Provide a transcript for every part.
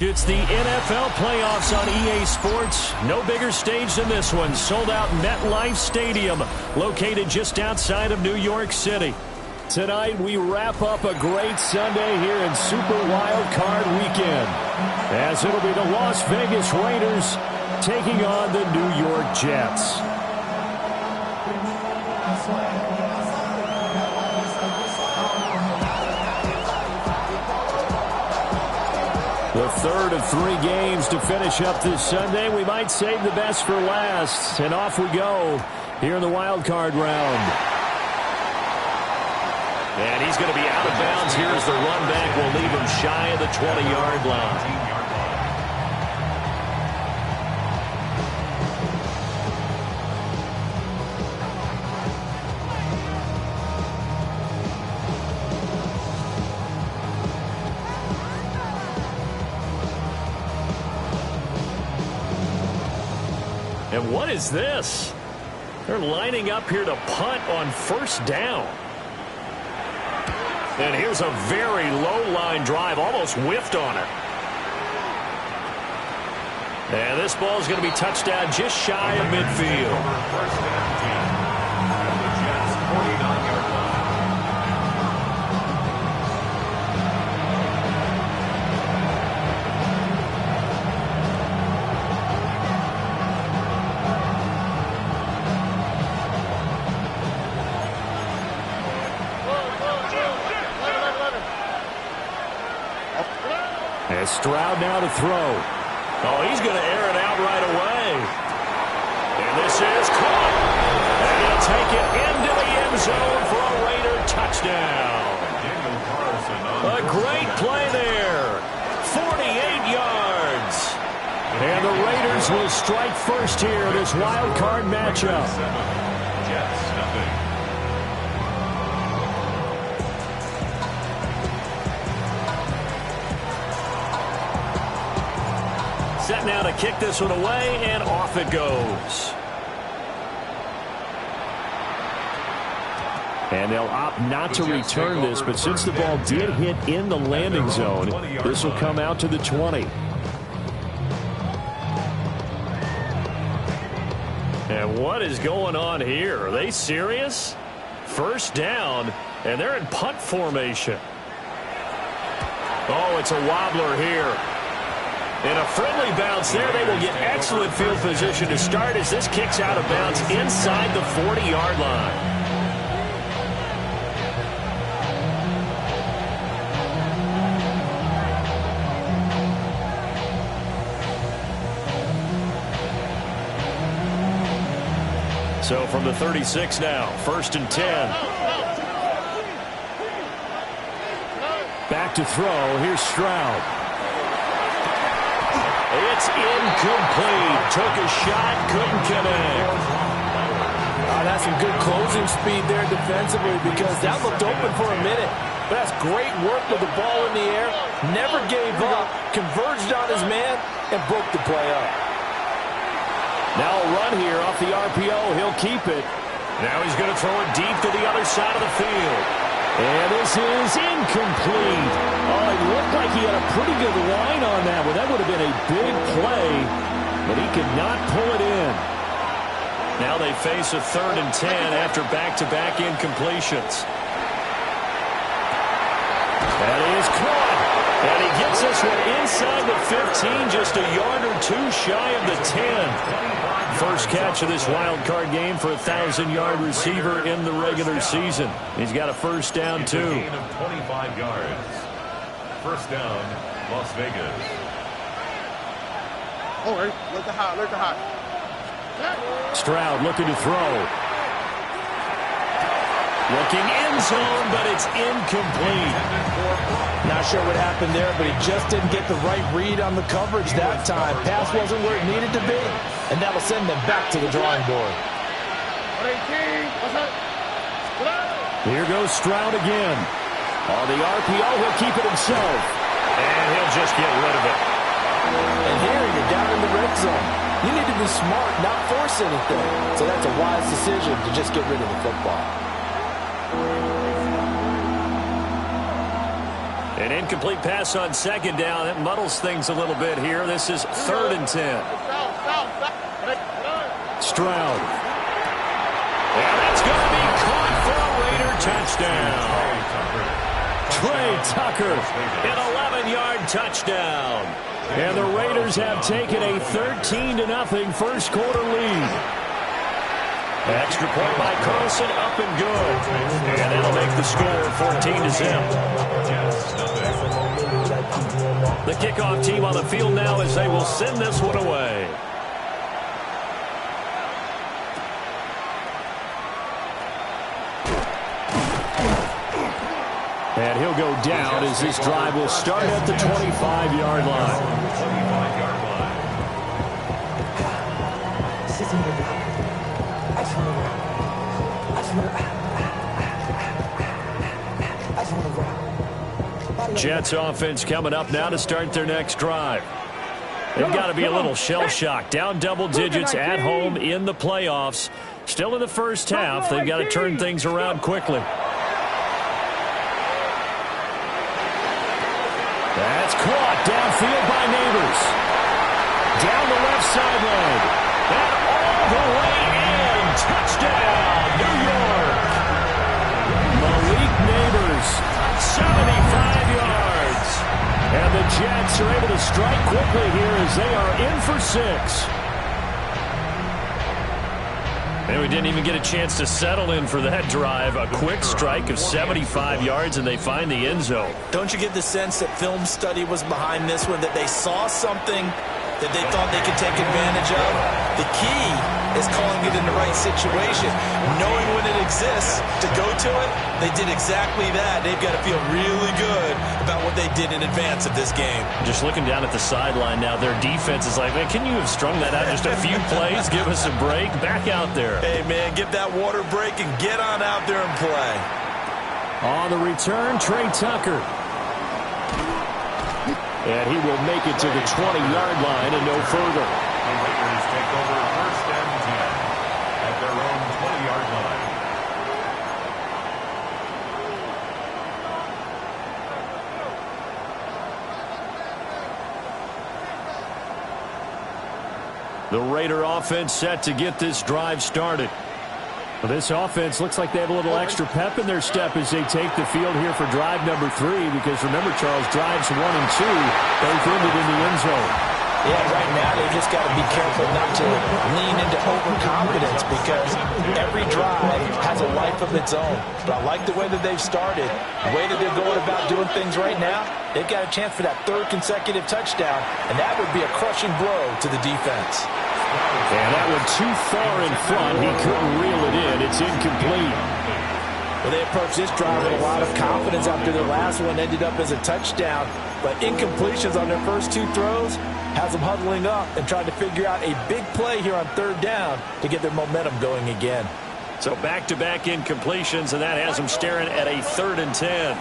It's the NFL playoffs on EA Sports. No bigger stage than this one. Sold out MetLife Stadium, located just outside of New York City. Tonight, we wrap up a great Sunday here in Super Wild Card Weekend, as it'll be the Las Vegas Raiders taking on the New York Jets. The third of three games to finish up this Sunday. We might save the best for last. And off we go here in the wild card round. And he's going to be out of bounds here as the run back will leave him shy of the 20-yard line. And what is this? They're lining up here to punt on first down. And here's a very low-line drive, almost whiffed on it. And this ball is going to be touched down just shy of midfield. First down team at the Jets' 49-yard line. As Stroud now to throw. Oh, he's going to air it out right away. And this is caught. And he'll take it into the end zone for a Raider touchdown. A great play there. 48 yards. And the Raiders will strike first here in this wild card matchup. Jets, nothing. Set now to kick this one away, and off it goes. And they'll opt not to return this, but since the ball did hit in the landing zone, this will come out to the 20. And what is going on here? Are they serious? First down, and they're in punt formation. Oh, it's a wobbler here. And a friendly bounce there. They will get excellent field position to start as this kicks out of bounds inside the 40-yard line. So from the 36 now, 1st and 10. Back to throw. Here's Stroud. It's incomplete. Took a shot, couldn't connect. That's some good closing speed there defensively, because that looked open for a minute. But that's great work with the ball in the air. Never gave up, converged on his man, and broke the play up. Now a run here off the RPO. He'll keep it. Now he's going to throw it deep to the other side of the field. And this is incomplete. Oh, it looked like he had a pretty good line on that one. That would have been a big play, but he could not pull it in. Now they face a 3rd and 10 after back-to-back incompletions. That is caught. And he gets this one inside the 15, just a yard or two shy of the 10. First catch of this wild card game for a 1,000-yard receiver in the regular season. He's got a first down, too. A gain of 25 yards. First down, Las Vegas. Oh, look at high. Stroud looking to throw. Looking end zone, but it's incomplete. Not sure what happened there, but he just didn't get the right read on the coverage that time. Pass wasn't where it needed to be, and that'll send them back to the drawing board. Here goes Stroud again. On the RPO, he'll keep it himself. And he'll just get rid of it. And here you're down in the red zone. You need to be smart, not force anything. So that's a wise decision to just get rid of the football. An incomplete pass on second down. It muddles things a little bit here. This is 3rd and 10. Stroud. And that's going to be caught for a Raider touchdown. Trey Tucker, an 11-yard touchdown. And the Raiders have taken a 13-0 first quarter lead. Extra point by Carlson, up and good. And that'll make the score 14-0. The kickoff team on the field now as they will send this one away. And he'll go down as this drive will start at the 25-yard line. Jets offense coming up now to start their next drive. They've got to be a little shell-shocked. Down double digits at home in the playoffs. Still in the first half. They've got to turn things around quickly. That's caught downfield by Neighbors. Down the left sideline. And all the way in. Touchdown, New York. Malik Neighbors, 75 yards. And the Jets are able to strike quickly here as they are in for 6. And we didn't even get a chance to settle in for that drive. A quick strike of 75 yards, and they find the end zone. Don't you get the sense that film study was behind this one, that they saw something that they thought they could take advantage of? The key is calling it in the right situation. Knowing when it exists to go to it, they did exactly that. They've got to feel really good about what they did in advance of this game. Just looking down at the sideline now, their defense is like, man, can you have strung that out just a few plays? Give us a break. Back out there. Hey, man, give that water break and get on out there and play. On the return, Trey Tucker. And he will make it to the 20-yard line and no further. The Raiders take over 1st and 10 at their own 20-yard line. The Raider offense set to get this drive started. Well, this offense looks like they have a little extra pep in their step as they take the field here for drive number 3, because remember, Charles, drives 1 and 2, both ended in the end zone. Yeah, right now they just got to be careful not to lean into overconfidence, because every drive has a life of its own. But I like the way that they've started, the way that they're going about doing things right now. They've got a chance for that 3rd consecutive touchdown, and that would be a crushing blow to the defense. And that one too far in front. He couldn't reel it in. It's incomplete. Well, they approached this drive with a lot of confidence after their last one ended up as a touchdown. But incompletions on their first 2 throws has them huddling up and trying to figure out a big play here on 3rd down to get their momentum going again. So back-to-back incompletions, and that has them staring at a 3rd and 10.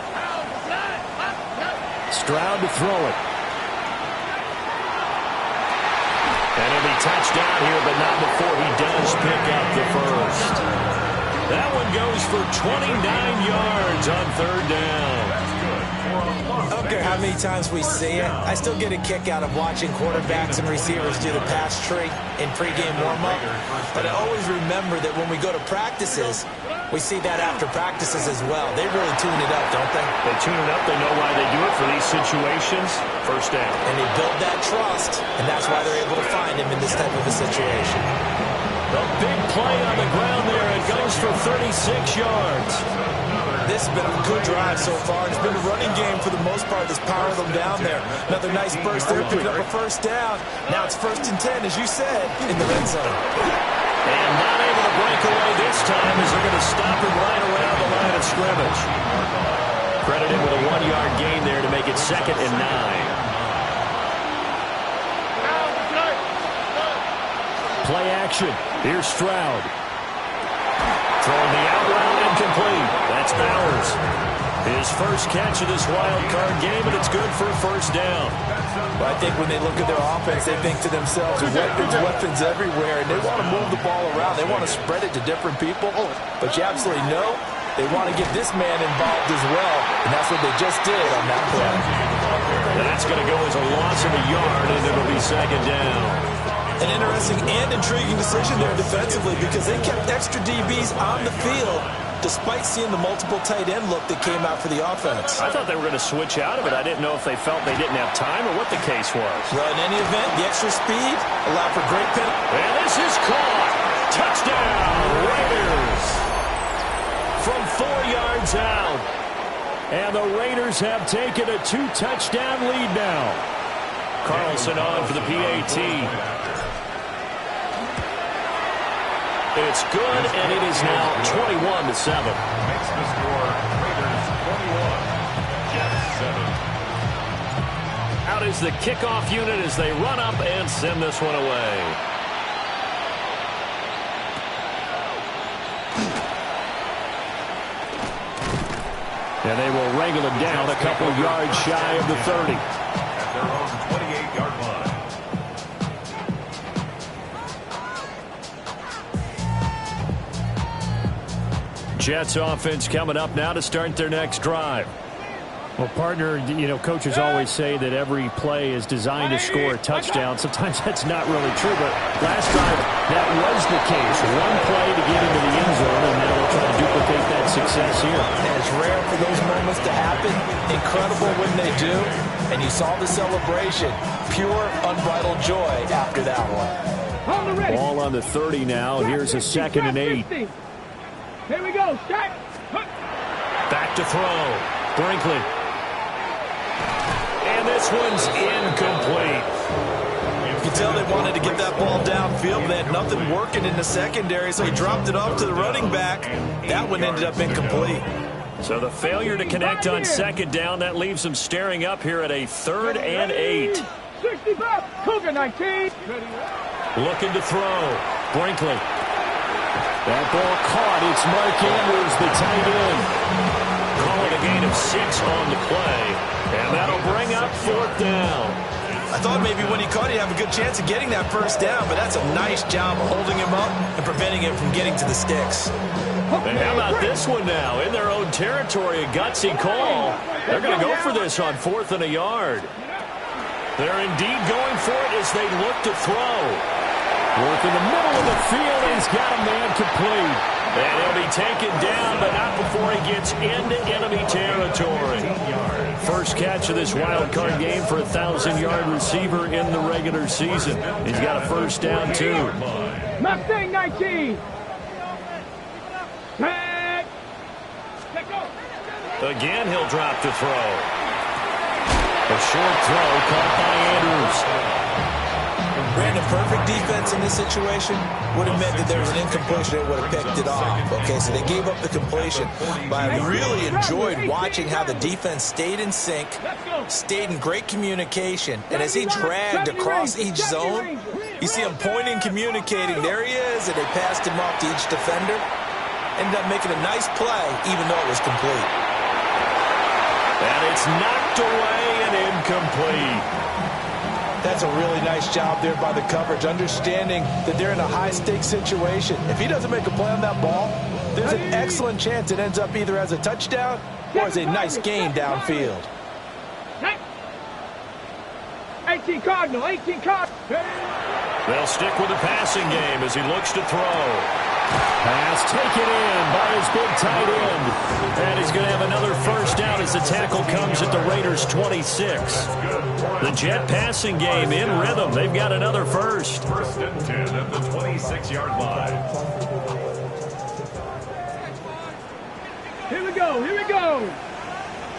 Stroud to throw it. And he'll be touchdown here, but not before he does pick up the first. That one goes for 29 yards on 3rd down. I don't care how many times we see it. I still get a kick out of watching quarterbacks and receivers do the pass tree in pregame warm-up. But I always remember that when we go to practices, we see that after practices as well. They really tune it up, don't they? They tune it up. They know why they do it for these situations. First down. And they build that trust, and that's why they're able to find him in this type of a situation. The big play on the ground there. It goes for 36 yards. This has been a good drive so far. It's been a running game for the most part that's powering them down there. Another nice burst there, picking up a first down. Now it's 1st and 10, as you said, in the red zone. And not able to break away this time as they're going to stop him right around the line of scrimmage. Credited with a 1-yard gain there to make it 2nd and 9. Play action. Here's Stroud. Throwing the out route incomplete. That's Bowers. His first catch of this wild card game, and it's good for a first down. Well, I think when they look at their offense, they think to themselves, weapons everywhere, and they want to move the ball around. They want to spread it to different people. But you absolutely know They want to get this man involved as well, and that's what they just did on that play. That's going to go as a loss of a yard, and it'll be second down. An interesting and intriguing decision there defensively because they kept extra DBs on the field despite seeing the multiple tight end look that came out for the offense. I thought they were going to switch out of it. I didn't know if they felt they didn't have time or what the case was. Well, in any event, the extra speed allowed for great penalty. And this is caught. Touchdown, Raiders. From 4 yards out. And the Raiders have taken a 2-touchdown lead now. Carlson on for the PAT. It's good, and it is now 21-7. Makes the score Raiders 21, Jets 7. Out is the kickoff unit as they run up and send this one away. And they will wrangle it down a couple yards shy of the 30. At their own 28-yard line. Jets offense coming up now to start their next drive. Well, partner, coaches always say that every play is designed to score a touchdown. Sometimes that's not really true, but last drive, that was the case. One play to get into the end zone, and now they'll try to duplicate that success here. And it's rare for those moments to happen. Incredible when they do. And you saw the celebration. Pure, unbridled joy after that one. Ball on the 30 now. Here's a 2nd and 8. Here we go. Start. Back to throw. Brinkley. And this one's incomplete. You can tell they wanted to get that ball downfield, but they had nothing working in the secondary, so he dropped it off to the running back. That one ended up incomplete. So the failure to connect on 2nd down, that leaves them staring up here at a 3rd and 8. 65, Cougar 19. Looking to throw. Brinkley. That ball caught. It's Mark Andrews, the tight end. Calling a gain of 6 on the play. And that'll bring up 4th down. I thought maybe when he caught, he'd have a good chance of getting that first down, but that's a nice job of holding him up and preventing him from getting to the sticks. And how about this one now? In their own territory, a gutsy call. They're going to go for this on 4th and a yard. They're indeed going for it as they look to throw. Work in the middle of the field, and he's got a man complete. And he'll be taken down, but not before he gets into enemy territory. First catch of this wild card game for a 1,000-yard receiver in the regular season. He's got a first down, too. Mustang 19. Again, he'll drop to throw. A short throw caught by Andrews. Brandon, perfect defense in this situation would have meant that there was an incompletion that would have picked it off. Okay, so they gave up the completion. But I really enjoyed watching how the defense stayed in sync, stayed in great communication. And as he dragged across each zone, you see him pointing, communicating. There he is, and they passed him off to each defender. Ended up making a nice play, even though it was complete. And it's knocked away and incomplete. That's a really nice job there by the coverage, understanding that they're in a high-stakes situation. If he doesn't make a play on that ball, there's an excellent chance it ends up either as a touchdown or as a nice gain downfield. 18 Cardinal, 18 Cardinal. They'll stick with the passing game as he looks to throw. Pass taken in by his big tight end. And he's going to have another first down as the tackle comes at the Raiders' 26. The Jet passing game in rhythm. They've got another first. 1st and 10 at the 26-yard line. Here we go, here we go.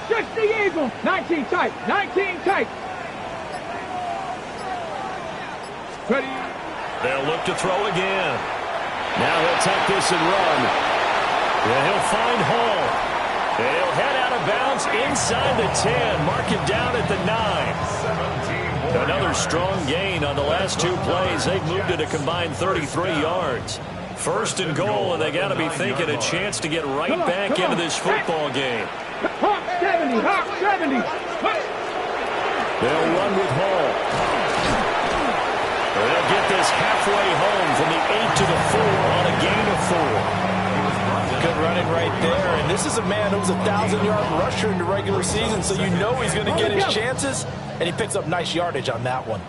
60 Eagle, 19 tight, 19 tight. Ready. They'll look to throw again. Now he'll take this and run. And he'll find Hall. And he'll head out of bounds inside the 10. Mark him down at the 9. Another strong gain on the last 2 plays. They've moved it a combined 33 yards. 1st and goal, and they got to be thinking a chance to get right back into this football game. Hawk 70, Hawk 70. They'll run with Hall. They'll get this halfway home from the 8 to the 4 on a gain of 4. Good running running right there. And this is a man who was a 1,000-yard rusher in the regular season, so you know he's going to get his chances. And he picks up nice yardage on that one.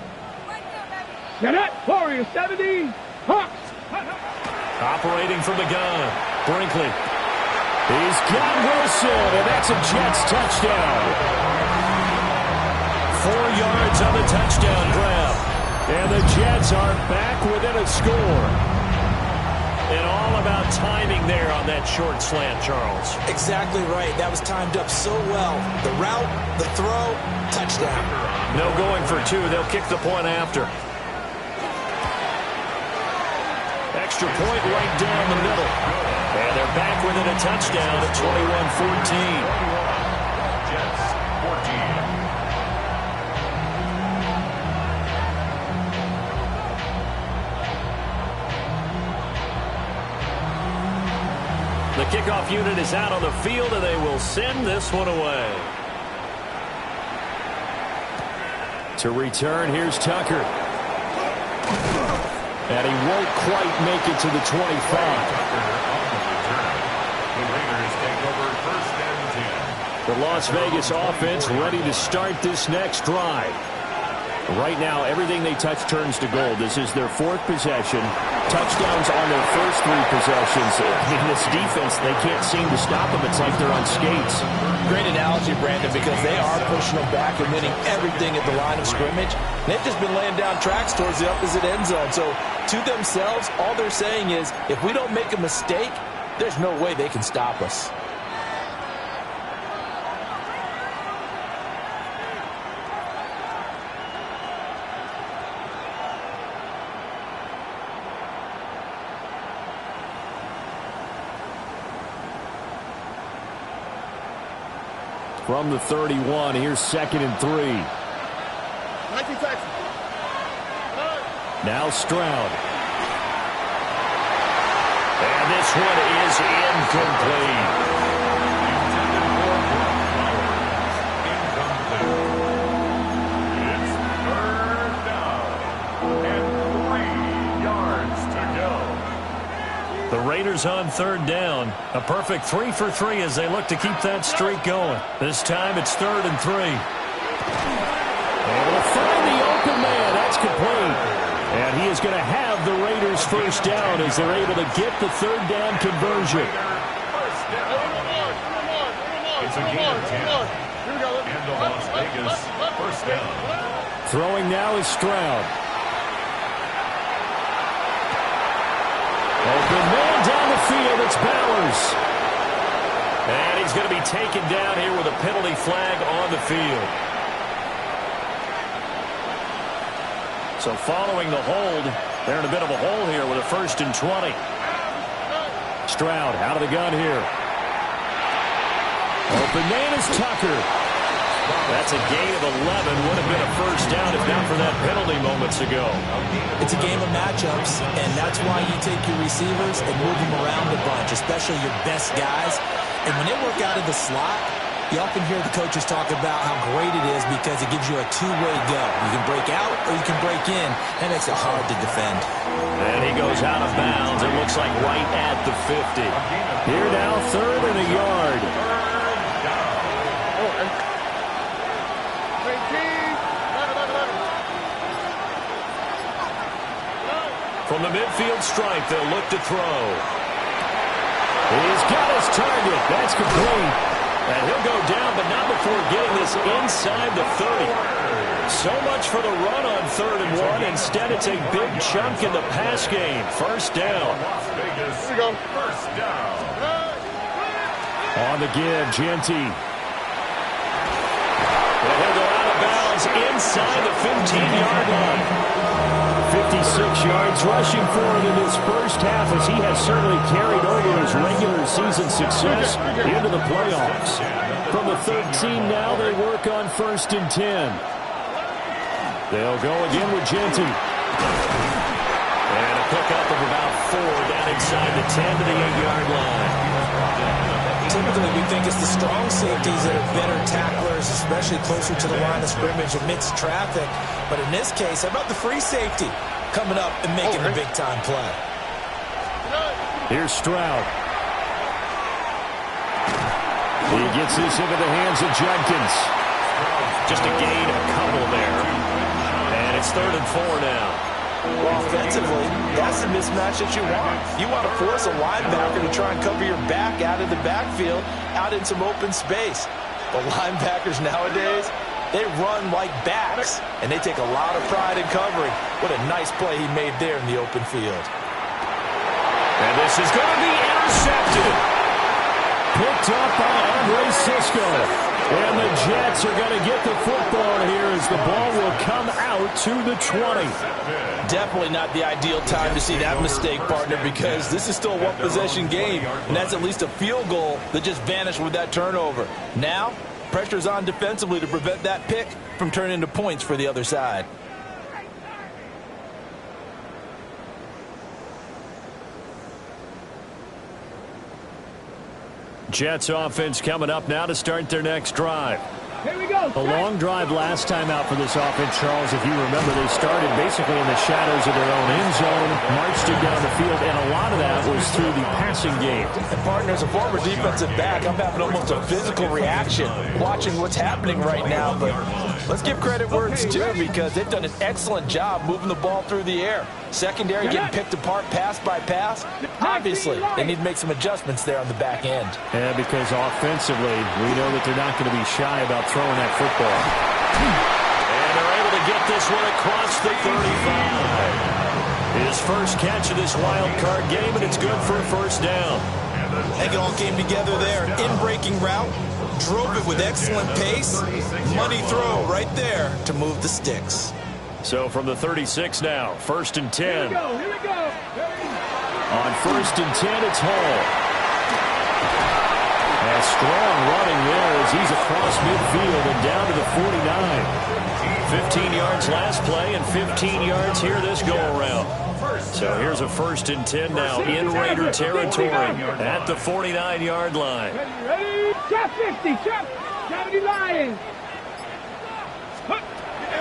Get it, Warrior 70. Hawks. Operating from the gun, Brinkley. He's got Wilson, and that's a Jets touchdown. 4 yards on the touchdown grab. And the Jets are back within a score. And all about timing there on that short slant, Charles. Exactly right. That was timed up so well. The route, the throw, touchdown. No going for 2. They'll kick the point after. Extra point right down the middle. And they're back within a touchdown at 21-14. Jets 14. The kickoff unit is out on the field, and they will send this one away. To return, here's Tucker. And he won't quite make it to the 25. The Raiders take over first and 10. The Las Vegas offense ready to start this next drive. Right now, everything they touch turns to gold. This is their 4th possession. Touchdowns on their first 3 possessions. In this defense, they can't seem to stop them. It's like they're on skates. Great analogy, Brandon, because they are pushing them back and winning everything at the line of scrimmage. They've just been laying down tracks towards the opposite end zone. So to themselves, all they're saying is, if we don't make a mistake, there's no way they can stop us. From the 31, here's 2nd and 3. Now Stroud. And this one is incomplete. It's 3rd down and 3 yards to go. The Raiders on 3rd down. A perfect 3 for 3 as they look to keep that streak going. This time it's 3rd and 3. Able to find the open man. That's complete. And he is going to have the Raiders first down as they're able to get the 3rd down conversion. It's a gain of 10. And the Las Vegas first down. Throwing now is Stroud. Open man down the field. It's Bowers. And he's going to be taken down here with a penalty flag on the field. So following the hold, they're in a bit of a hole here with a 1st and 20. Stroud out of the gun here. Open man is Tucker. That's a gain of 11. Would have been a first down if not for that penalty moments ago. It's a game of matchups, and that's why you take your receivers and move them around a bunch, especially your best guys. And when they work out of the slot, you often hear the coaches talk about how great it is because it gives you a two-way go. You can break out or you can break in. That makes it hard to defend. And he goes out of bounds. It looks like right at the 50. Here now, 3rd and a yard. From the midfield stripe, they'll look to throw. He's got his target. That's complete. And he'll go down, but not before getting this inside the 30. So much for the run on 3rd and 1. Instead, it's a big chunk in the pass game. First down. Las Vegas, here we go. First down. On the give, Genty. And he'll go out of bounds inside the 15-yard line. 56 yards rushing for it in his first half as he has certainly carried over his regular season success into the playoffs. From the 13 now, they work on 1st and 10. They'll go again with Genty. And a pickup of about 4 down inside the 10 to the 8-yard line. Typically, we think it's the strong safeties that are better tacklers, especially closer to the line of scrimmage amidst traffic. But in this case, how about the free safety coming up and making a big-time play? Here's Stroud. He gets this into the hands of Jenkins. Just a gain, a couple there. And it's 3rd and 4 now. Well, offensively, that's the mismatch that you want. You want to force a linebacker to try and cover your back out of the backfield, out in some open space. The linebackers nowadays, they run like backs, and they take a lot of pride in covering. What a nice play he made there in the open field. And this is going to be intercepted. Picked up by Andre Sisco. And the Jets are going to get the football here as the ball will come out to the 20. Definitely not the ideal time to see that mistake, partner, because this is still a one-possession game, and that's at least a field goal that just vanished with that turnover. Now, pressure's on defensively to prevent that pick from turning into points for the other side. Jets offense coming up now to start their next drive. Here we go. A long drive last time out for this offense, Charles. If you remember, they started basically in the shadows of their own end zone, marched it down the field, and a lot of that was through the passing game. And partner, as a former defensive back, I'm having almost a physical reaction watching what's happening right now. But let's give credit where it's due, because they've done an excellent job moving the ball through the air. Secondary getting picked apart pass by pass. Obviously, they need to make some adjustments there on the back end. Yeah, because offensively, we know that they're not going to be shy about throwing that football. And they're able to get this one across the 35. His first catch of this wild card game, and it's good for a first down. I think it all came together there. In-breaking route, drove it with excellent pace. Money throw right there to move the sticks. So from the 36 now, 1st and 10. Here we go. Here we go. On 1st and 10, it's Hall. And strong running there as he's across midfield and down to the 49. 15 yards last play and 15 yards here this go-around. So here's a 1st and 10 now in Raider territory at the 49-yard line. Ready? Chop 50. Chop 70 Lions.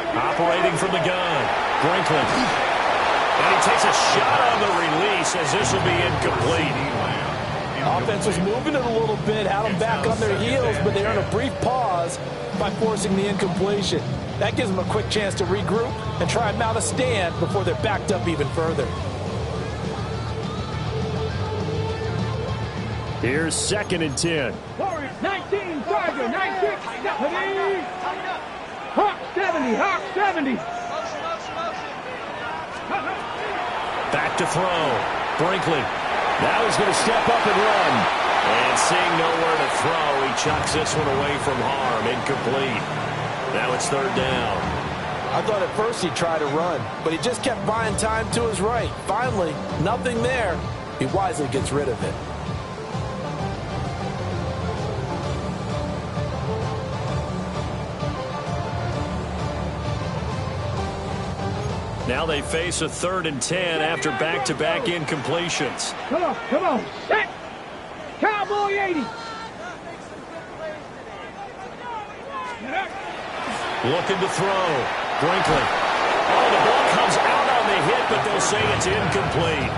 Operating from the gun, Brinkley. And he takes a shot on the release as this will be incomplete. Offense was moving it a little bit, had them back on their heels, but they earned a brief pause by forcing the incompletion. That gives them a quick chance to regroup and try and mount a stand before they're backed up even further. Here's 2nd and 10. Warriors 19, Charger 19. Hawk 70, Hawk 70. Back to throw. Brinkley. Now he's going to step up and run. And seeing nowhere to throw, he chucks this one away from harm. Incomplete. Now it's 3rd down. I thought at first he'd try to run, but he just kept buying time to his right. Finally, nothing there. He wisely gets rid of it. Now they face a 3rd and 10 after back-to-back incompletions. Come on. Set. Cowboy 80. Looking to throw. Brinkley. Oh, the ball comes out on the hit, but they'll say it's incomplete.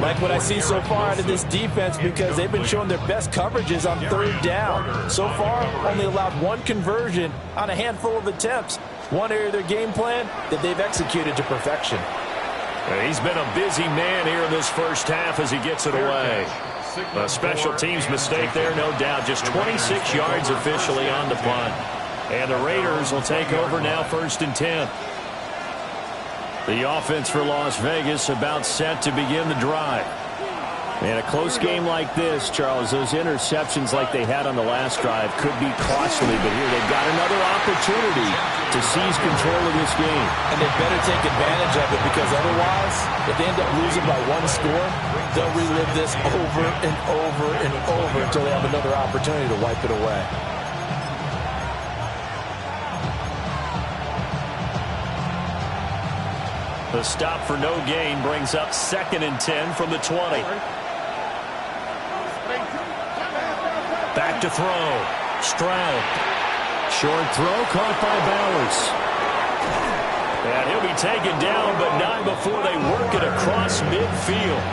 Like what I see so far out of this defense, because they've been showing their best coverages on 3rd down. So far, only allowed one conversion on a handful of attempts. One area of their game plan that they've executed to perfection. He's been a busy man here in this first half as he gets it away. A special teams mistake there, no doubt. Just 26 yards officially on the punt. And the Raiders will take over now, 1st and 10. The offense for Las Vegas about set to begin the drive. And a close game like this, Charles, those interceptions like they had on the last drive could be costly, but here they've got another opportunity to seize control of this game. And they better take advantage of it, because otherwise, if they end up losing by one score, they'll relive this over and over and over until they have another opportunity to wipe it away. The stop for no gain brings up 2nd and 10 from the 20. Back to throw. Stroud. Short throw caught by Bowers. And he'll be taken down, but not before they work it across midfield.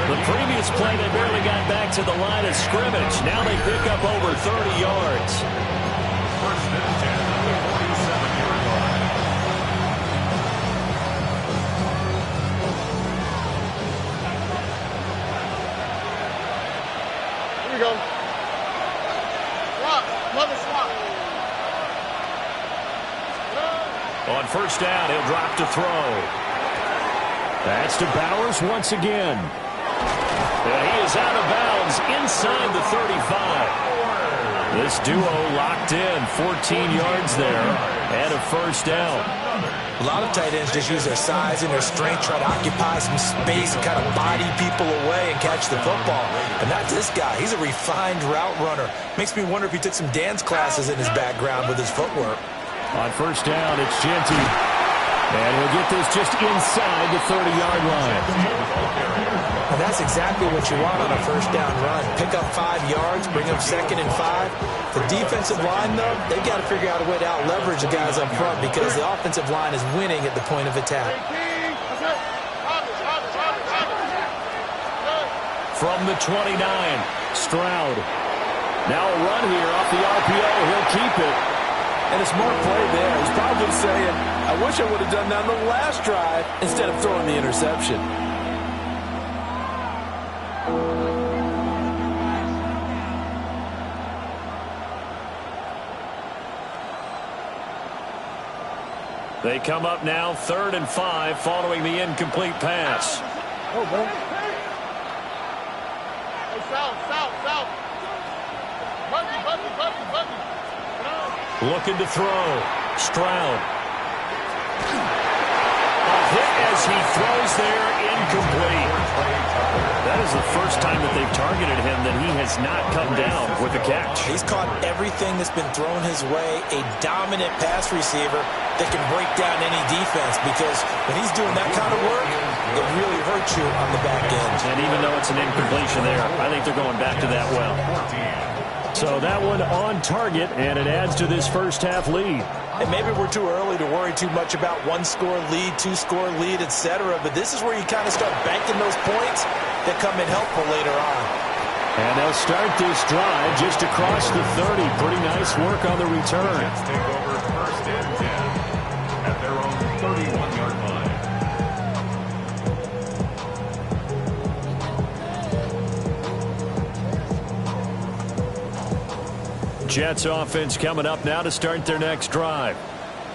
The previous play, they barely got back to the line of scrimmage. Now they pick up over 30 yards. First and 10 at the 47-yard line. Here we go. Swap. Mother swap. On first down, he'll drop to throw. That's to Bowers once again. And he is out of bounds inside the 35. This duo locked in, 14 yards there, and a first down. A lot of tight ends just use their size and their strength, try to occupy some space and kind of body people away and catch the football. But not this guy. He's a refined route runner. Makes me wonder if he took some dance classes in his background with his footwork. On first down, it's Genty. And he'll get this just inside the 30-yard line. And that's exactly what you want on a first down run. Pick up 5 yards, bring up 2nd and 5. The defensive line, though, they've got to figure out a way to out-leverage the guys up front because the offensive line is winning at the point of attack. From the 29, Stroud. Now a run here off the RPO. He'll keep it. And a smart play there. He's probably saying, I wish I would have done that on the last drive instead of throwing the interception. They come up now 3rd and 5 following the incomplete pass. Oh, man. Hey, south. Buggy. Looking to throw. Stroud. A hit as he throws there, incomplete. That is the first time that they've targeted him that he has not come down with a catch. He's caught everything that's been thrown his way. A dominant pass receiver that can break down any defense because when he's doing that kind of work, it really hurts you on the back end. And even though it's an incompletion there, I think they're going back to that well. So that one on target, and it adds to this first half lead. And maybe we're too early to worry too much about 1-score lead, 2-score lead, etc. But this is where you kind of start banking those points that come in helpful later on. And they'll start this drive just across the 30. Pretty nice work on the return. Jets take over first and 10 at their own 31-yard line. Jets offense coming up now to start their next drive.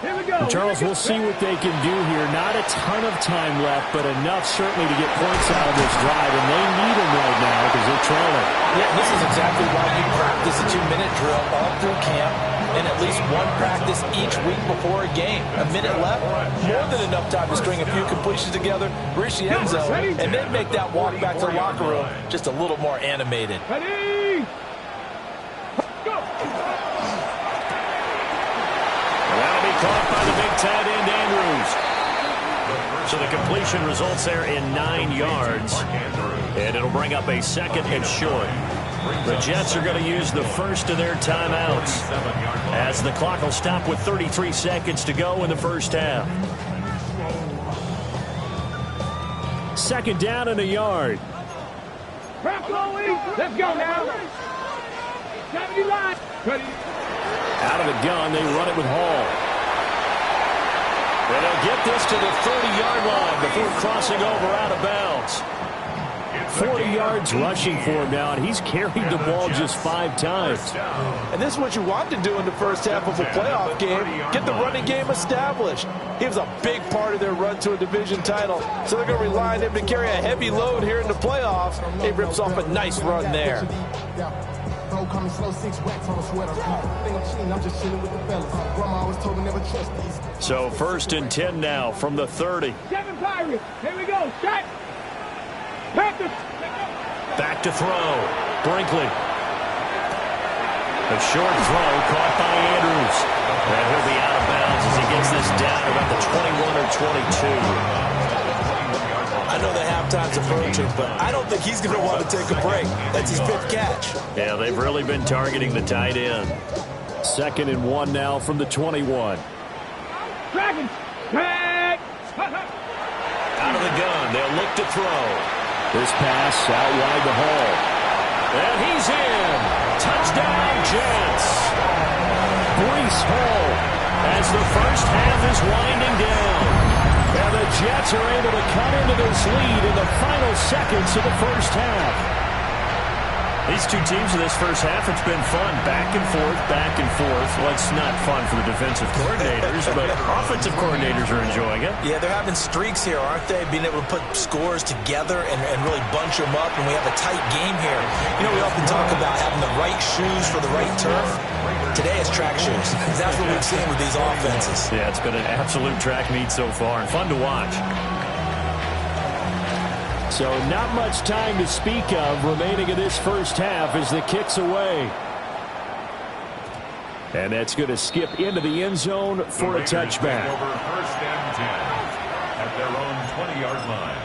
Here we go. And Charles, we'll see what they can do here. Not a ton of time left, but enough certainly to get points out of this drive, and they need them right now because they're trailing. Yeah, this is exactly why you practice a 2-minute drill all through camp and at least one practice each week before a game. A minute left, more than enough time to string a few completions together, reach the end zone, and then make that walk back to the locker room just a little more animated. Ready? Go. That'll be caught by the big tight end, Andrews. So the completion results there in 9 yards. And it'll bring up a 2nd and short. The Jets are going to use the first of their timeouts as the clock will stop with 33 seconds to go in the first half. 2nd down and a yard. Let's go now. 70 line. Ready? Out of the gun, they run it with Hall. And they'll get this to the 30-yard line before crossing over out of bounds. 40 yards rushing for him now, and he's carried the ball just 5 times. And this is what you want to do in the first half of a playoff game. Get the running game established. He was a big part of their run to a division title, so they're going to rely on him to carry a heavy load here in the playoffs. He rips off a nice run there. Coming slow, 6 racks on a sweater. Think I'm cheating, I'm just chilling with the fellas. Grandma always told me never trust these. So 1st and 10 now from the 30. 7 Pirates. Here we go. Shot. Panthers. Back to throw. Brinkley. A short throw caught by Andrews. And he'll be out of bounds as he gets this down about the 21 or 22. I know the halftime's approaching, but I don't think he's going to want to take a break. That's his 5th catch. Yeah, they've really been targeting the tight end. 2nd and 1 now from the 21. Dragons. Tag. Out of the gun, they'll look to throw. This pass out wide the hole. And he's in. Touchdown, Jets. Breece Hall as the first half is winding down. And the Jets are able to cut into this lead in the final seconds of the first half. These two teams in this first half, it's been fun. Back and forth, back and forth. Well, it's not fun for the defensive coordinators, but offensive coordinators are enjoying it. Yeah, they're having streaks here, aren't they? Being able to put scores together and really bunch them up, and we have a tight game here. You know, we often talk about having the right shoes for the right turf. Today is track shoes. That's what we've seen with these offenses. Yeah, it's been an absolute track meet so far, and fun to watch. So not much time to speak of remaining in this first half as the kick's away. And that's going to skip into the end zone for a touchback. Over first and 10 at their own 20-yard line.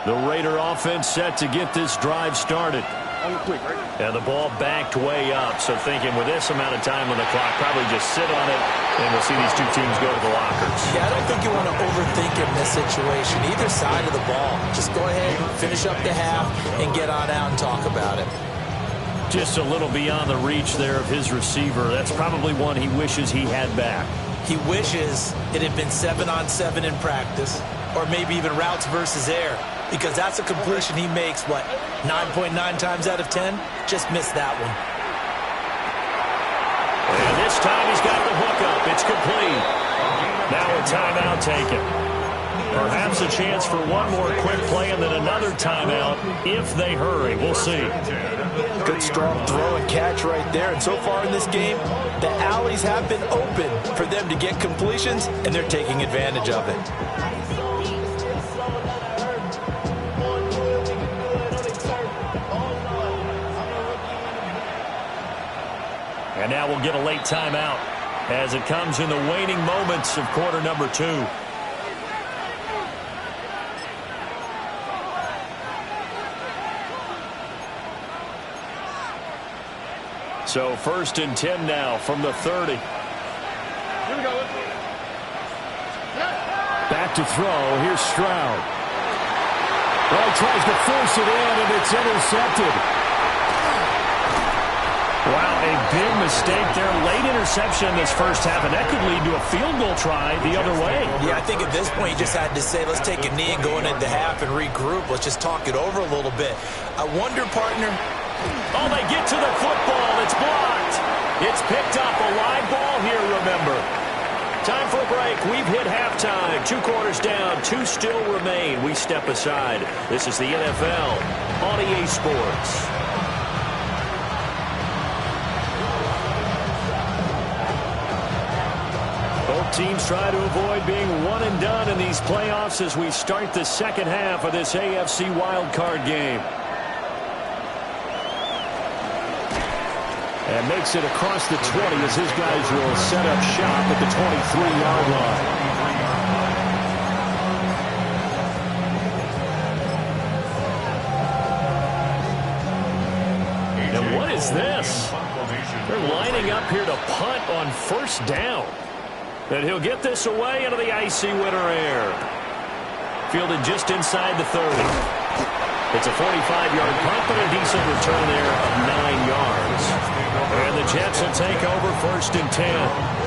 The Raider offense set to get this drive started. And the ball backed way up, so thinking with this amount of time on the clock, probably just sit on it, and we'll see these two teams go to the lockers. Yeah, I don't think you want to overthink in this situation. Either side of the ball. Just go ahead, finish up the half, and get on out and talk about it. Just a little beyond the reach there of his receiver. That's probably one he wishes he had back. He wishes it had been 7-on-7 in practice, or maybe even routes versus air. Because that's a completion he makes, what, 9.9 times out of 10? Just missed that one. And this time he's got the hook up. It's complete. Now a timeout taken. Perhaps a chance for one more quick play and then another timeout if they hurry. We'll see. Good strong throw and catch right there. And so far in this game, the alleys have been open for them to get completions, and they're taking advantage of it. And now we'll get a late timeout as it comes in the waning moments of quarter number 2. So 1st and 10 now from the 30. Here we go. Back to throw. Here's Stroud. Well, he tries to force it in, and it's intercepted. Wow, a big mistake there. Late interception in this first half, and that could lead to a field goal try the other way. Yeah, I think at this point you just had to say, let's take a knee and go into half and regroup. Let's just talk it over a little bit. I wonder, partner. Oh, they get to the football. It's blocked. It's picked up. A live ball here, remember. Time for a break. We've hit halftime. 2 quarters down. 2 still remain. We step aside. This is the NFL on EA Sports. Both teams try to avoid being one and done in these playoffs as we start the second half of this AFC wildcard game. And makes it across the 20 as his guys will set up shop at the 23-yard line. And what is this? They're lining up here to punt on first down. And he'll get this away into the icy winter air. Fielded just inside the 30. It's a 45-yard punt, but a decent return there of 9 yards. And the Jets will take over 1st and 10.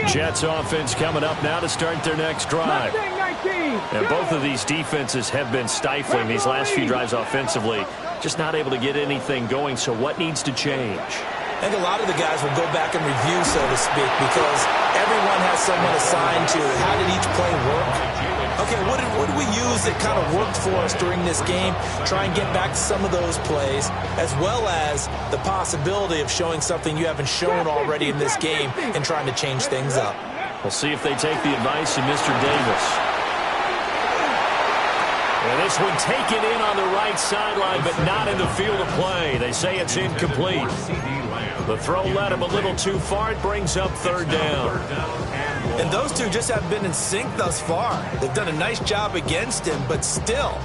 Jets offense coming up now to start their next drive. And both of these defenses have been stifling these last few drives offensively. Just not able to get anything going, so what needs to change? I think a lot of the guys will go back and review, so to speak, because everyone has someone assigned to how did each play work. Okay, what did we use that kind of worked for us during this game? Try and get back to some of those plays, as well as the possibility of showing something you haven't shown already in this game and trying to change things up. We'll see if they take the advice of Mr. Davis. And this one taken in on the right sideline, but not in the field of play. They say it's incomplete. The throw led him a little too far. It brings up 3rd down. And those two just haven't been in sync thus far. They've done a nice job against him, but still,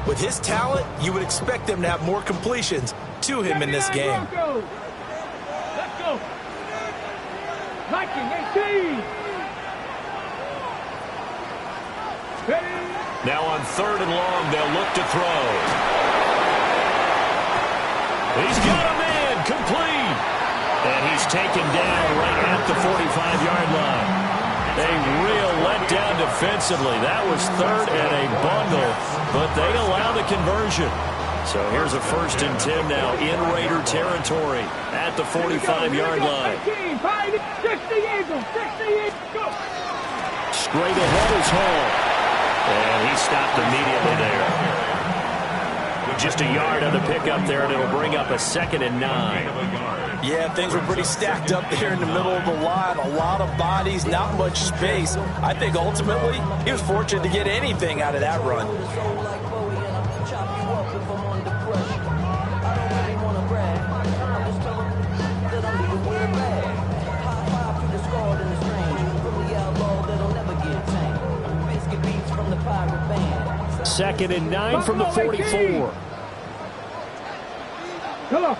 With his talent, you would expect them to have more completions to him in this game. Let's go. 19, 18. Now on 3rd and long, they'll look to throw. He's got a man, complete. And he's taken down right at the 45-yard line. A real letdown defensively. That was 3rd and a bundle, but they allow the conversion. So here's a 1st and 10 now in Raider territory at the 45-yard line. Straight ahead is Hall. And he stopped immediately there. Just a yard on the pickup there, and it'll bring up a 2nd and 9. Yeah, things were pretty stacked up there in the middle of the line. A lot of bodies, not much space. I think ultimately he was fortunate to get anything out of that run. Second and 9 from the 44. Come on.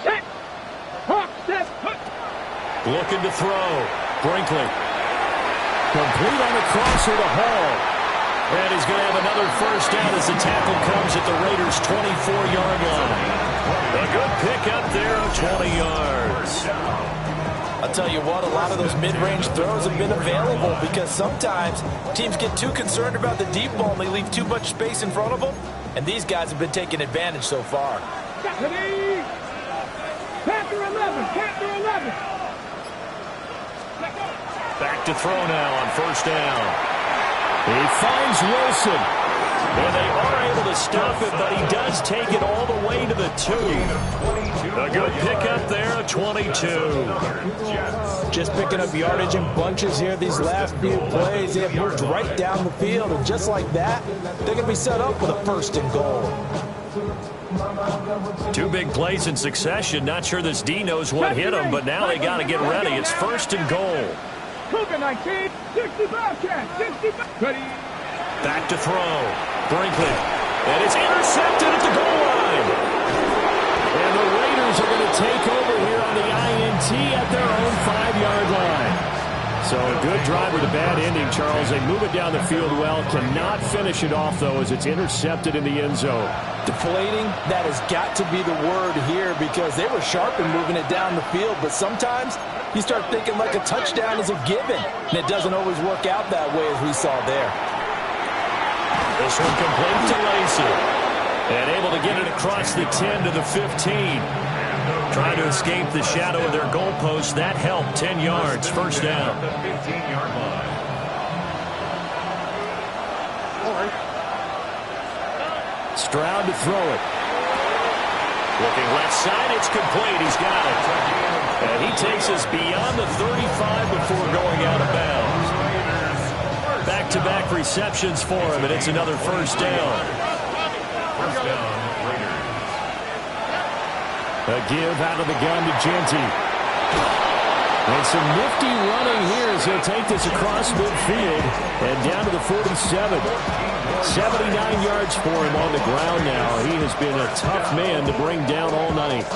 Set. Hawk, set. Looking to throw. Brinkley. Complete on the crosser to Hall. And he's going to have another 1st down as the tackle comes at the Raiders' 24-yard line. A good pickup there of 20 yards. I'll tell you what, a lot of those mid-range throws have been available because sometimes teams get too concerned about the deep ball and they leave too much space in front of them, and these guys have been taking advantage so far. Panther 11. Back to throw now on 1st down. He finds Wilson. And they are able to stop it, but he does take it all the way to the 2. A good pickup there, a 22. Just picking up yardage in bunches here these last few plays. They have moved right down the field, and just like that, they're going to be set up with a 1st and goal. 2 big plays in succession. Not sure this D knows what hit him, but now they got to get ready. It's 1st and goal. Cougar 19, 65 catch, 65. Ready. Back to throw. Brinkley. And it's intercepted at the goal line. And the Raiders are going to take over here on the INT at their own 5-yard line. So a good drive with a bad ending, Charles. They move it down the field well. Cannot finish it off, though, as it's intercepted in the end zone. Deflating, that has got to be the word here because they were sharp in moving it down the field, but sometimes you start thinking like a touchdown is a given, and it doesn't always work out that way as we saw there. This one complete to Lacey. And able to get it across the 10 to the 15. Trying to escape the shadow of their goalpost. That helped. 10 yards. 1st down. The 15-yard line. Stroud to throw it. Looking left side. It's complete. He's got it. And he takes us beyond the 35 before going out of bounds. Back-to-back receptions for him, and it's another 1st down. 1st down, Raiders. A give out of the gun to Genty. And some nifty running here as he'll take this across midfield and down to the 47. 79 yards for him on the ground now. He has been a tough man to bring down all night.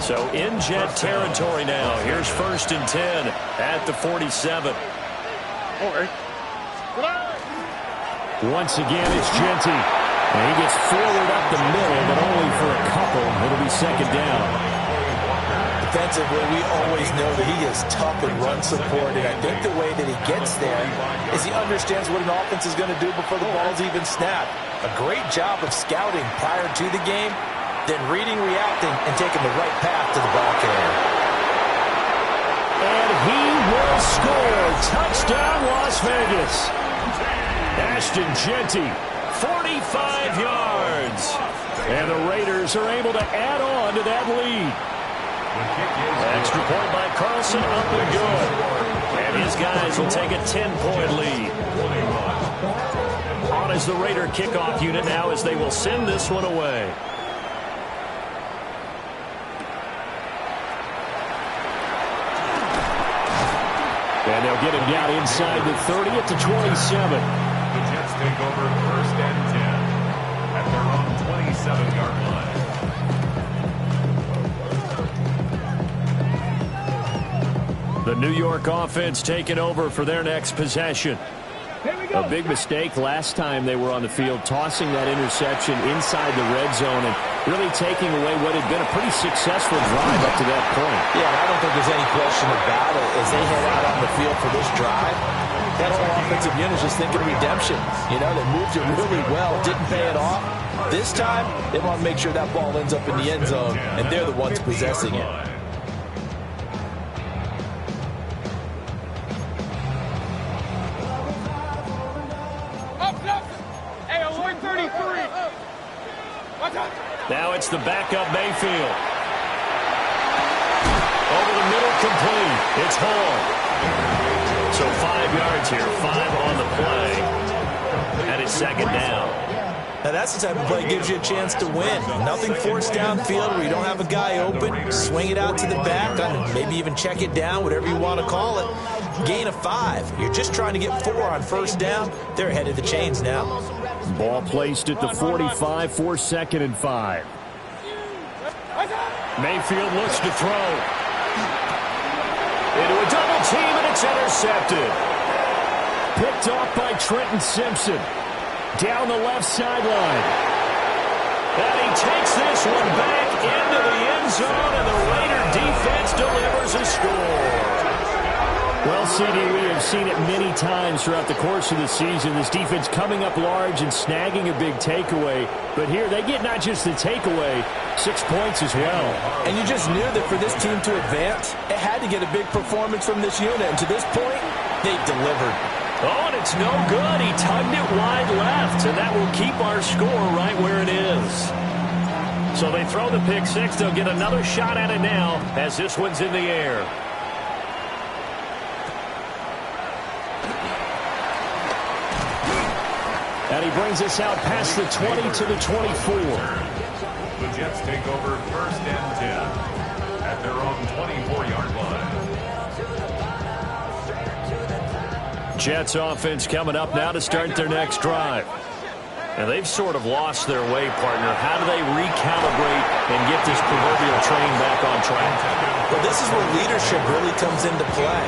So in Jet territory now. Here's 1st and 10 at the 47. Once again, it's Genty. And he gets forward up the middle, but only for a couple. It'll be 2nd down. Defensively, we always know that he is tough and run support, and I think the way that he gets there is he understands what an offense is going to do before the ball's even snapped. A great job of scouting prior to the game, then reading, reacting, and taking the right path to the ball carrier. And he will score. Touchdown, Las Vegas. Ashton Genty, 45 yards. And the Raiders are able to add on to that lead. Extra point by Carlson, up and good. And his guys will take a 10-point lead. On is the Raider kickoff unit now as they will send this one away. And they'll get him down inside the 30 at the 27. The Jets take over 1st and 10. at their own 27-yard line. The New York offense taking over for their next possession. Go. A big mistake last time they were on the field, tossing that interception inside the red zone and really taking away what had been a pretty successful drive up to that point. Yeah, I don't think there's any question about it. As they head out on the field for this drive, that whole offensive unit is just thinking redemption. You know, they moved it really well, didn't pay it off. This time, they want to make sure that ball ends up in the end zone, and they're the ones possessing it. Now it's the backup Mayfield. Over the middle, complete. It's Hall. So 5 yards here, 5 on the play. And it's second down. Now that's the type of play that gives you a chance to win. Nothing forced downfield where you don't have a guy open. Swing it out to the back, maybe even check it down, whatever you want to call it. Gain of 5. You're just trying to get 4 on first down. They're ahead of the chains now. Ball placed at the 45 for 2nd and 5. Mayfield looks to throw. Into a double team, and it's intercepted. Picked off by Trenton Simpson. Down the left sideline. And he takes this one back into the end zone, and the Raider defense delivers a score. Well, CD, we have seen it many times throughout the course of the season. This defense coming up large and snagging a big takeaway. But here, they get not just the takeaway, 6 points as well. And you just knew that for this team to advance, it had to get a big performance from this unit. And to this point, they've delivered. Oh, and it's no good. He tugged it wide left, and that will keep our score right where it is. So they throw the pick six. They'll get another shot at it now as this one's in the air. And he brings us out past the 20 to the 24. The Jets take over 1st and 10 at their own 24-yard line. Jets offense coming up now to start their next drive. And they've sort of lost their way, partner. How do they recalibrate and get this proverbial train back on track? Well, this is where leadership really comes into play.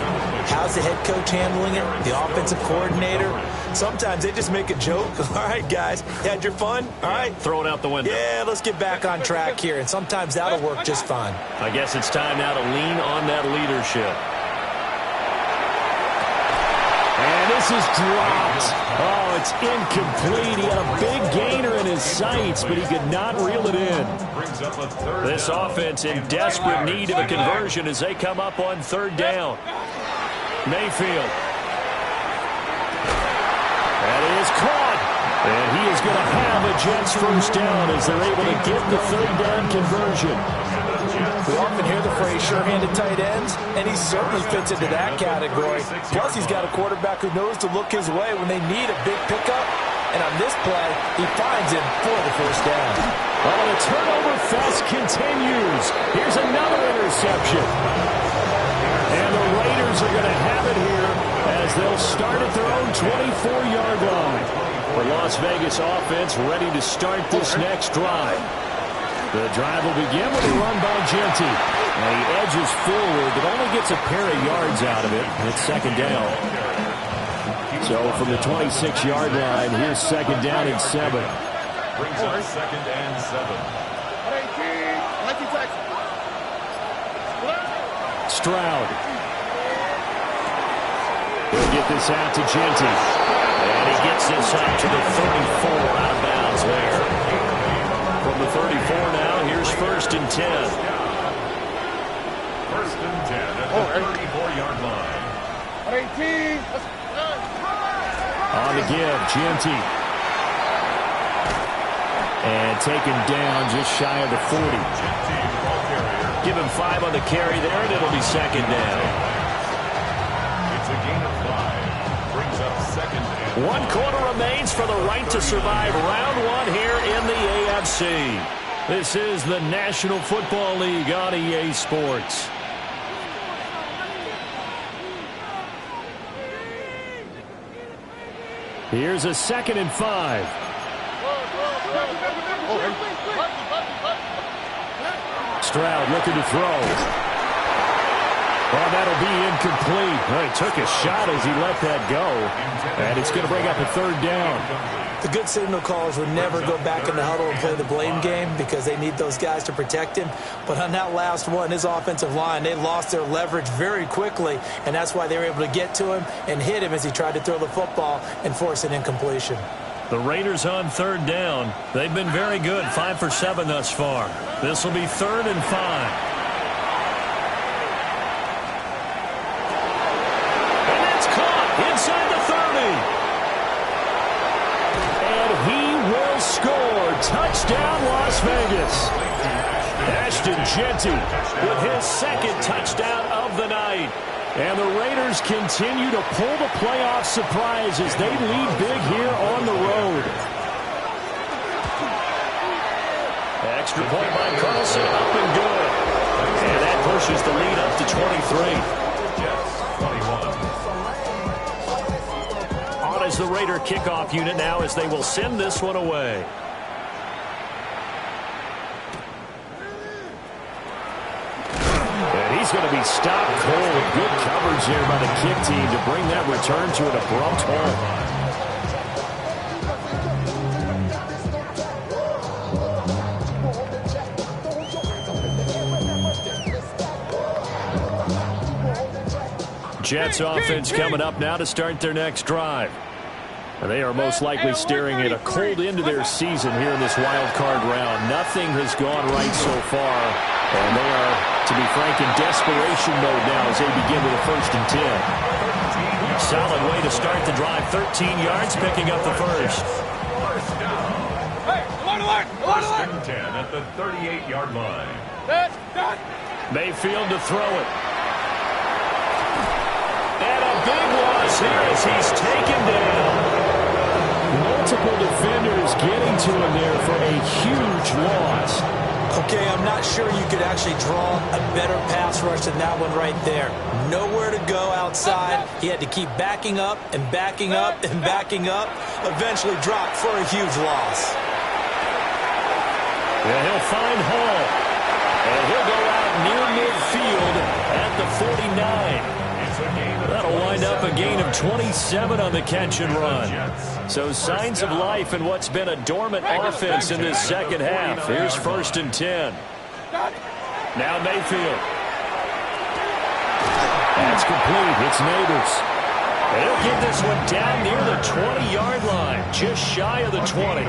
How's the head coach handling it? The offensive coordinator? Sometimes they just make a joke. All right, guys, you had your fun? All right. Throw it out the window. Yeah, let's get back on track here. And sometimes that'll work just fine. I guess it's time now to lean on that leadership. And this is dropped. Oh, it's incomplete. He had a big gainer in his sights, but he could not reel it in. This offense in desperate need of a conversion as they come up on 3rd down. Mayfield. That is caught. And he is going to have a Jets first down as they're able to get the 3rd down conversion. We often hear the phrase sure-handed tight ends, and he certainly fits into that category. Plus, he's got a quarterback who knows to look his way when they need a big pickup. And on this play, he finds him for the first down. Oh, the turnover fest continues. Here's another interception. And the Raiders are going to have it here as they'll start at their own 24-yard line. The Las Vegas offense ready to start this next drive. The drive will begin with a run by Genty. And he edges forward, but only gets a pair of yards out of it. And it's 2nd down. So from the 26-yard line, here's 2nd down and 7. Brings up 2nd and 7. Stroud. He'll get this out to Genty. And he gets this up to the 34 out of bounds there. From the 34 now, here's 1st and 10. 1st and 10 at the 34-yard line. On the give, Genty. And taken down just shy of the 40. Give him 5 on the carry there, and it'll be 2nd down. It's a gain of 5. Brings up 2nd and 1 quarter remains for the right to survive round 1 here in the AFC. This is the National Football League on EA Sports. Here's a 2nd and 5. Stroud looking to throw. Well, that'll be incomplete. Well, he took a shot as he let that go. And it's going to bring up a third down. The good signal callers would never go back in the huddle and play the blame game because they need those guys to protect him. But on that last one, his offensive line, they lost their leverage very quickly, and that's why they were able to get to him and hit him as he tried to throw the football and force an incompletion. The Raiders on third down. They've been very good, 5 for 7 thus far. This will be 3rd and 5. Inside the 30. And he will score. Touchdown, Las Vegas. Ashton Jeanty with his 2nd touchdown of the night. And the Raiders continue to pull the playoff surprise as they lead big here on the road. Extra point by Carlson, up and good. And that pushes the lead up to 23. Jets, 21. As the Raider kickoff unit now as they will send this one away. And he's going to be stopped cold. Good coverage there by the kick team to bring that return to an abrupt halt. Jets offense coming up now to start their next drive. They are most likely staring at a cold end to their season here in this wild card round. Nothing has gone right so far, and they are, to be frank, in desperation mode now as they begin with a 1st and 10. Solid way to start the drive. 13 yards, picking up the first. Hey, alert! First and 10 at the 38-yard line. Mayfield to throw it. And a big loss here as he's taken down. Multiple defenders getting to him there for a huge loss. Okay, I'm not sure you could actually draw a better pass rush than that one right there. Nowhere to go outside. He had to keep backing up and backing up and backing up. Eventually dropped for a huge loss. Yeah, he'll find Hall. And he'll go out near midfield at the 49. That'll wind up a gain of 27 on the catch and run. So signs of life in what's been a dormant offense in this second half. Here's 1st and 10. Now Mayfield. That's complete. It's Neighbors. And he'll get this one down near the 20-yard line, just shy of the 20.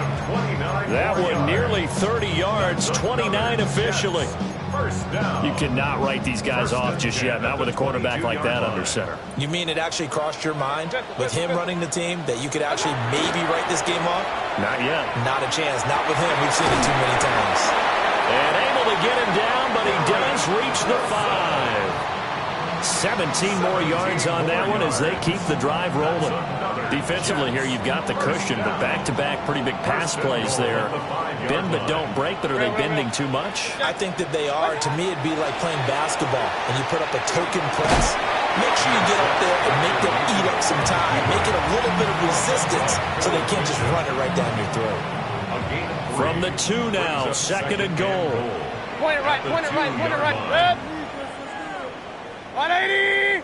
That one nearly 30 yards, 29 officially. You cannot write these guys off just yet, not with a quarterback like that under center. You mean it actually crossed your mind with him running the team that you could actually maybe write this game off? Not yet. Not a chance. Not with him. We've seen it too many times. And able to get him down, but he does reach the 5. 17 more yards on that one as they keep the drive rolling. Defensively here, you've got the cushion, but back-to-back pretty big pass plays there. Bend but don't break, but are they bending too much? I think that they are. To me, it'd be like playing basketball, and you put up a token press. Make sure you get up there and make them eat up some time. Make it a little bit of resistance so they can't just run it right down your throat. From the 2 now, 2nd and goal. Point it right, point it right, point it right. Red. 180.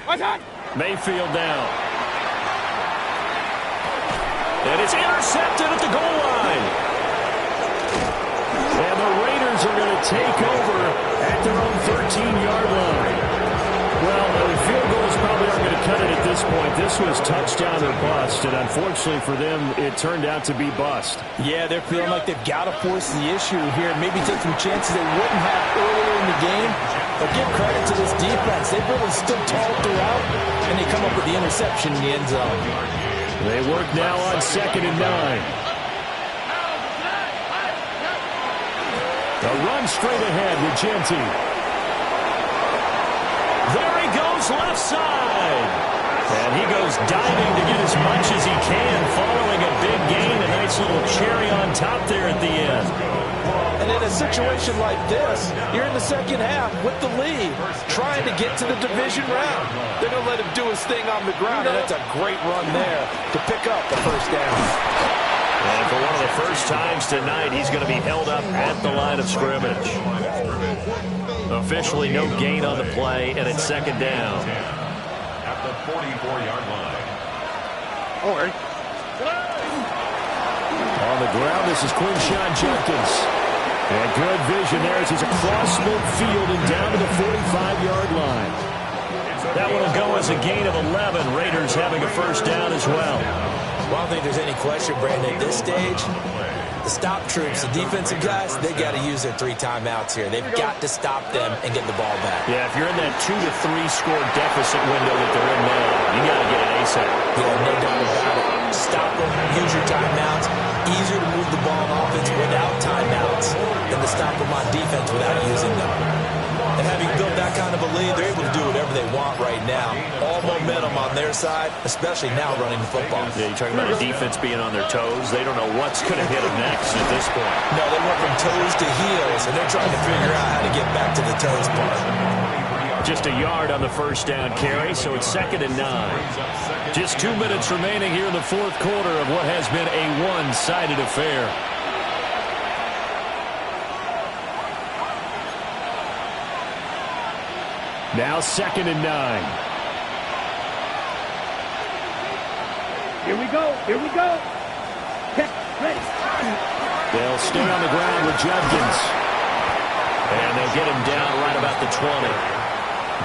What's that? Mayfield down. And it's intercepted at the goal line. And the Raiders are going to take over at their own 13-yard line. Well, the field goals probably aren't going to cut it at this point. This was touchdown or bust, and unfortunately for them, it turned out to be bust. Yeah, they're feeling like they've got to force the issue here and maybe take some chances they wouldn't have earlier in the game. But give credit to this defense. They've really stood tall throughout, and they come up with the interception in the end zone. They work now on 2nd and 9. The run straight ahead with Jeanty. There he goes left side. And he goes diving to get as much as he can following a big gain. A nice little cherry on top there at the end. And in a situation like this, you're in the second half with the lead, trying to get to the division round. They're going to let him do his thing on the ground, and that's a great run there to pick up the first down. And for one of the first times tonight, he's going to be held up at the line of scrimmage. Officially no gain on the play, and it's second down. At the 44-yard line. On the ground, this is Quinshawn Jenkins. And good vision there as he's across midfield and down to the 45-yard line. That one will go as a gain of 11. Raiders having a first down as well. Well, I don't think there's any question, Brandon, at this stage, the stop troops, the defensive guys, they got to use their 3 timeouts here. They've got to stop them and get the ball back. Yeah, if you're in that 2 to 3 score deficit window that they're in now, you got to get it ASAP. Yeah, no doubt about it. Stop them, use your timeouts. Easier to move the ball on offense without timeouts than to stop them on defense without using them. And having built that kind of a lead, they're able to do whatever they want right now. All momentum on their side, especially now running the football. Yeah, you're talking about the defense being on their toes. They don't know what's going to hit them next at this point. No, they went from toes to heels, and they're trying to figure out how to get back to the toes part. Just a yard on the first down carry, so it's second and 9. Just 2 minutes remaining here in the fourth quarter of what has been a one-sided affair. Now second and 9. Here we go. Here we go. Check. Ready. They'll stay on the ground with Judkins. And they'll get him down right about the 20.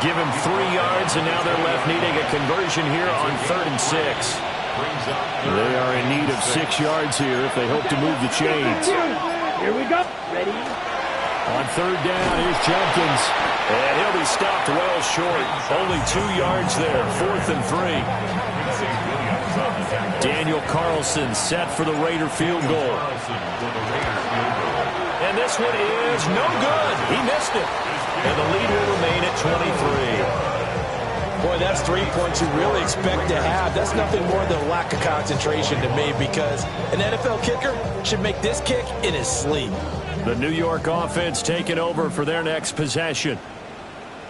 Give him 3 yards, and now they're left needing a conversion here on 3rd and 6. They are in need of 6 yards here if they hope to move the chains. Here we go. Ready. On 3rd down, here's Judkins. And he'll be stopped well short. Only 2 yards there. 4th and 3. Daniel Carlson set for the Raider field goal. And this one is no good. He missed it. And the lead will remain at 23. Boy, that's 3 points you really expect to have. That's nothing more than a lack of concentration to me, because an NFL kicker should make this kick in his sleep. The New York offense taking over for their next possession.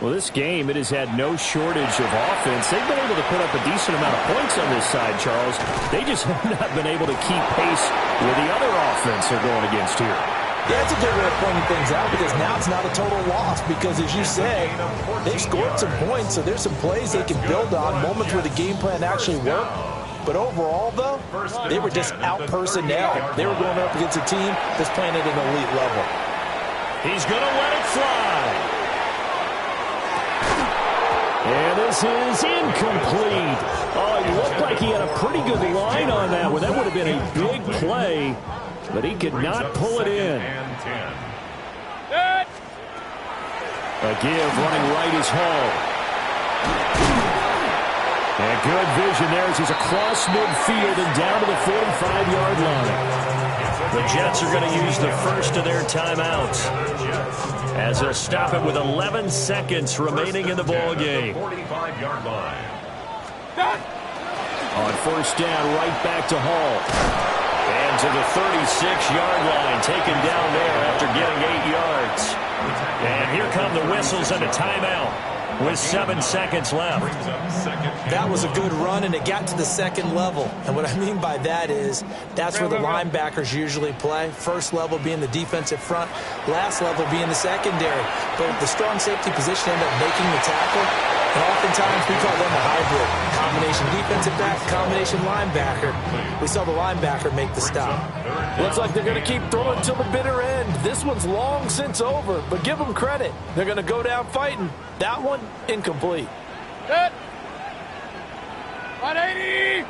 Well, this game, it has had no shortage of offense. They've been able to put up a decent amount of points on this side, Charles. They just have not been able to keep pace with the other offense they're going against here. Yeah, it's a good way of pointing things out, because now it's not a total loss, because as you said, they've scored some points, so there's some plays they can build on, moments where the game plan actually worked. But overall, though, they were just out-personnel. They were going up against a team that's playing at an elite level. He's going to let it fly. And this is incomplete. Oh, he looked like he had a pretty good line on that one. That would have been a big play, but he could not pull it in. A give running right is Hall. And good vision there as he's across midfield and down to the 45-yard line. The Jets are going to use the first of their timeouts as they'll stop it with 11 seconds remaining in the ball game. 45-yard line. On first down, right back to Hall. And to the 36-yard line, taken down there after getting 8 yards. And here come the whistles and a timeout with 7 seconds left. That was a good run, and it got to the second level. And what I mean by that is that's where the linebackers usually play. First level being the defensive front, last level being the secondary. But the strong safety position ended up making the tackle. And oftentimes we call them a hybrid. Combination defensive back, combination linebacker. We saw the linebacker make the stop. Looks like they're going to keep throwing till the bitter end. This one's long since over, but give them credit. They're going to go down fighting. That one, incomplete. Set. 180.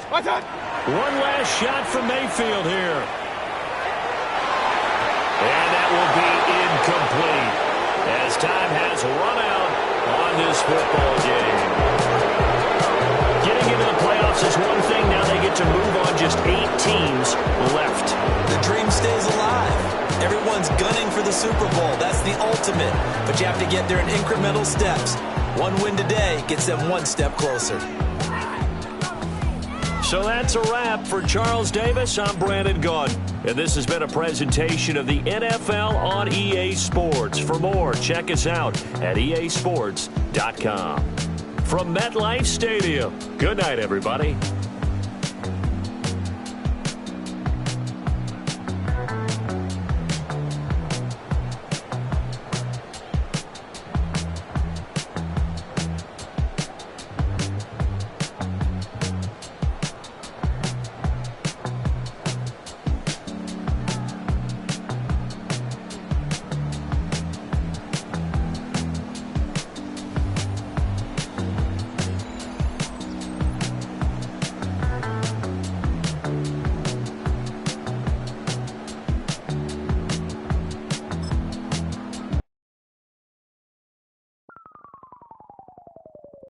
What's up? One last shot from Mayfield here. And that will be incomplete as time has run out on this football game. Getting into the playoffs is one thing. Now they get to move on. Just 8 teams left. The dream stays alive. Everyone's gunning for the Super Bowl. That's the ultimate. But you have to get there in incremental steps. One win today gets them one step closer. So that's a wrap for Charles Davis. I'm Brandon Gaudin. And this has been a presentation of the NFL on EA Sports. For more, check us out at easports.com. From MetLife Stadium, good night, everybody.